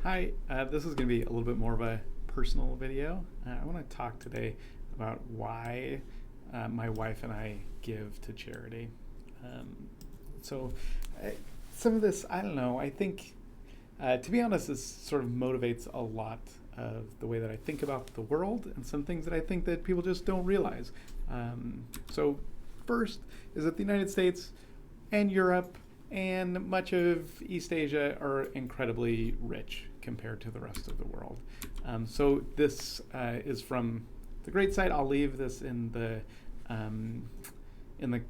Hi, this is going to be a little bit more of a personal video. I want to talk today about why my wife and I give to charity. Um, so, uh, some of this, I don't know, I think, to be honest, this sort of motivates a lot of the way that I think about the world and some things that I think that people just don't realize. So, first is that the United States and Europe and much of East Asia are incredibly rich compared to the rest of the world. So this is from the great site. I'll leave this um, in the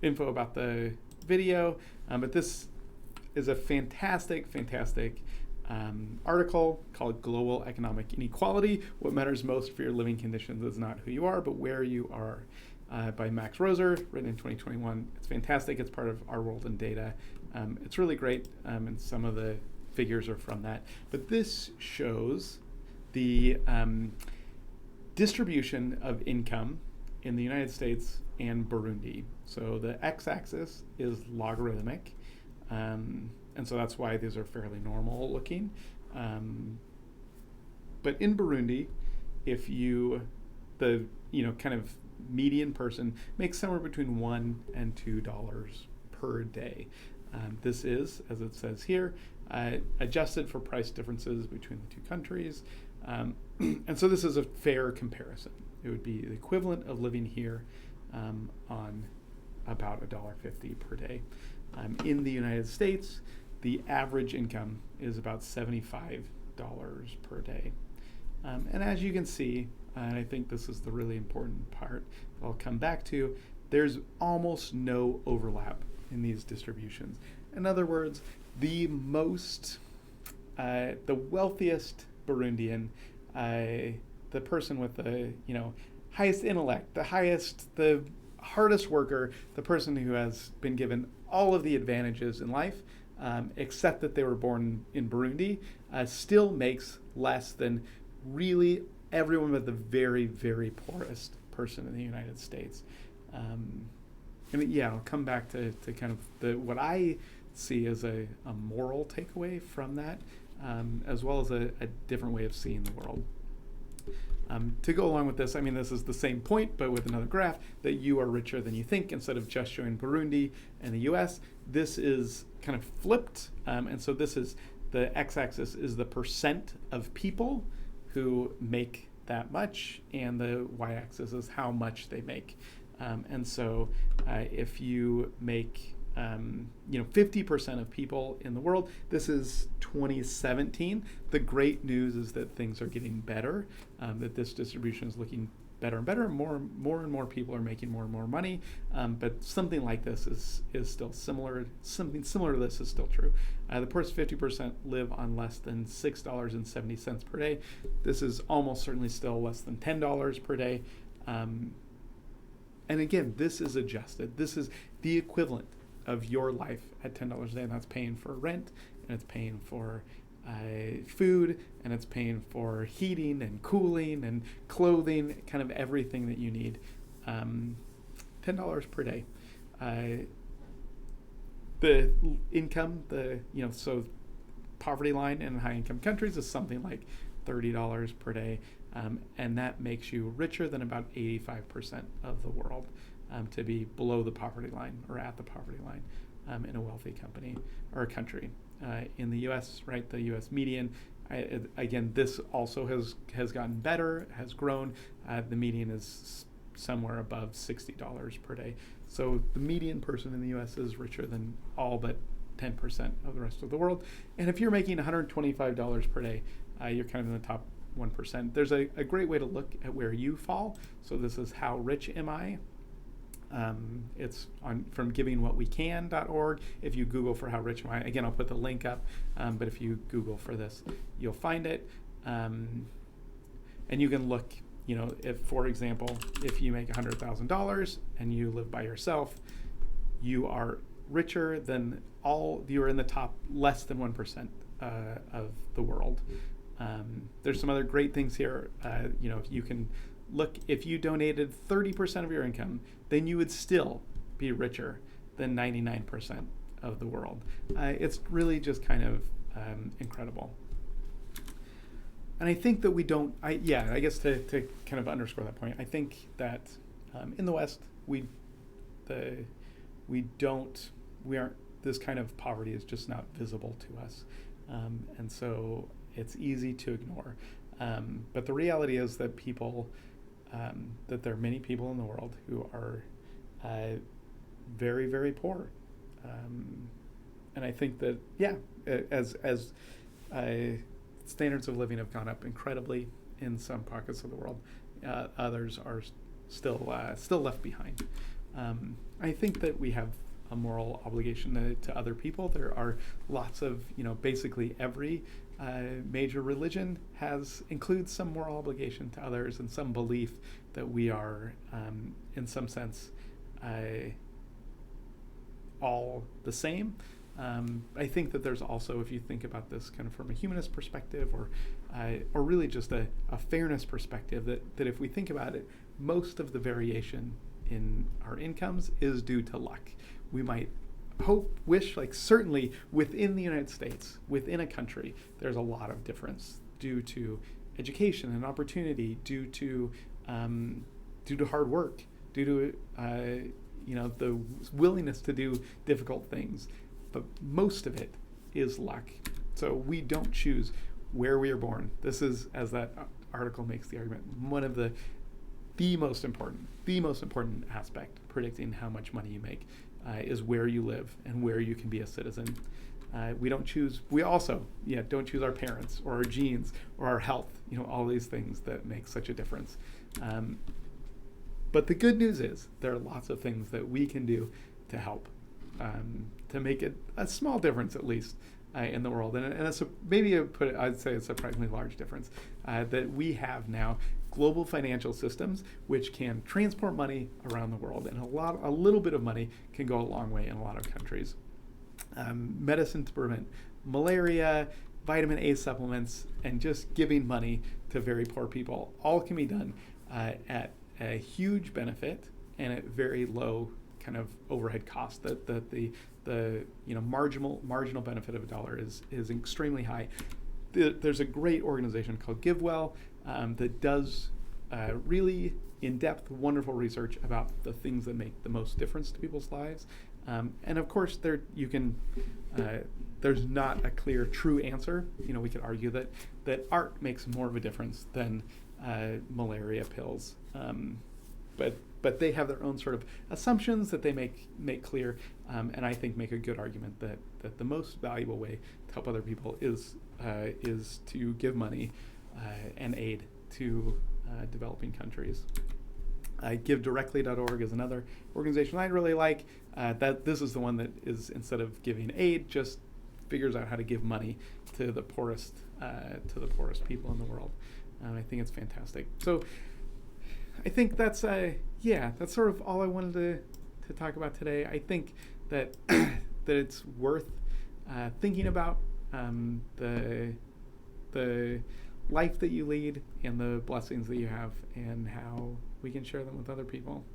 info about the video. But this is a fantastic article called Global Economic Inequality. What matters most for your living conditions is not who you are, but where you are. By Max Roser, written in 2021. It's fantastic. It's part of Our World in Data. It's really great, and some of the figures are from that. But this shows the distribution of income in the United States and Burundi. So the x-axis is logarithmic, and so that's why these are fairly normal looking. But in Burundi, if the kind of median person makes somewhere between $1 and $2 per day. This is, as it says here, adjusted for price differences between the two countries. And so this is a fair comparison. It would be the equivalent of living here on about $1.50 per day. In the United States, the average income is about $75 per day. And as you can see, and I think this is the really important part that I'll come back to, there's almost no overlap in these distributions. In other words, the wealthiest Burundian, the person with the highest intellect, the hardest worker, the person who has been given all of the advantages in life, except that they were born in Burundi, still makes less than really everyone but the very poorest person in the United States. I'll come back to kind of what I see as a moral takeaway from that, as well as a different way of seeing the world. To go along with this, this is the same point, but with another graph, that you are richer than you think. Instead of just showing Burundi and the US, this is kind of flipped. And so this is the x-axis is the percent of people who make that much, and the y-axis is how much they make. And so if you make 50% of people in the world, this is 2017. The great news is that things are getting better, that this distribution is looking better and better. More and more people are making more and more money, but something like this is still similar. Something similar to this is still true. The poorest 50% live on less than $6.70 per day. This is almost certainly still less than $10 per day. And again, this is adjusted. This is the equivalent of your life at $10 a day, and that's paying for rent, and it's paying for food, and it's paying for heating and cooling and clothing, kind of everything that you need. $10 per day. The income, so poverty line in high income countries is something like $30 per day, and that makes you richer than about 85% of the world, to be below the poverty line or at the poverty line in a wealthy company or a country. In the U.S., right, the U.S. median, again, this also has gotten better, has grown. The median is somewhere above $60 per day. So the median person in the U.S. is richer than all but 10% of the rest of the world. And if you're making $125 per day, you're kind of in the top 1%. There's a great way to look at where you fall. So this is how rich am I? It's from givingwhatwecan.org. If you Google for how rich am I, again, I'll put the link up, but if you Google for this, you'll find it. And you can look, if, for example, if you make $100,000 and you live by yourself, you are richer than you're in the top less than 1% of the world. There's some other great things here. You can look, if you donated 30% of your income, then you would still be richer than 99% of the world. It's really just kind of incredible. And I think that we don't. I guess to kind of underscore that point, I think that in the West the we don't we aren't this kind of poverty is just not visible to us, and so it's easy to ignore. But the reality is that that there are many people in the world who are very, very poor, and I think that as standards of living have gone up incredibly in some pockets of the world, others are still left behind. I think that we have a moral obligation to other people. There are lots of, basically every major religion includes some moral obligation to others and some belief that we are, in some sense, all the same. I think that there's also, if you think about this kind of from a humanist perspective, or really just a fairness perspective, that if we think about it, most of the variation in our incomes is due to luck. We might wish, certainly within the United States, within a country, there's a lot of difference due to education and opportunity, due to hard work, due to the willingness to do difficult things. But most of it is luck. So we don't choose where we are born. This is, as that article makes the argument, one of the most important aspect predicting how much money you make is where you live and where you can be a citizen. We also don't choose our parents or our genes or our health, all these things that make such a difference. But the good news is there are lots of things that we can do to help, to make it a small difference at least in the world. And I'd say a surprisingly large difference, that we have now global financial systems which can transport money around the world, and a little bit of money can go a long way in a lot of countries. Medicine to prevent malaria, vitamin A supplements, and just giving money to very poor people all can be done at a huge benefit and at very low kind of overhead cost. That the marginal benefit of a dollar is extremely high. There's a great organization called GiveWell that does really in-depth, wonderful research about the things that make the most difference to people's lives. And of course, there's not a clear, true answer. We could argue that art makes more of a difference than malaria pills. But they have their own sort of assumptions that they make clear, and I think make a good argument that the most valuable way to help other people is to give money and aid to developing countries. GiveDirectly.org is another organization I really like. This is the one that is, instead of giving aid, just figures out how to give money to the poorest people in the world. I think it's fantastic. So I think that's sort of all I wanted to talk about today. I think that that it's worth thinking about the life that you lead and the blessings that you have and how we can share them with other people.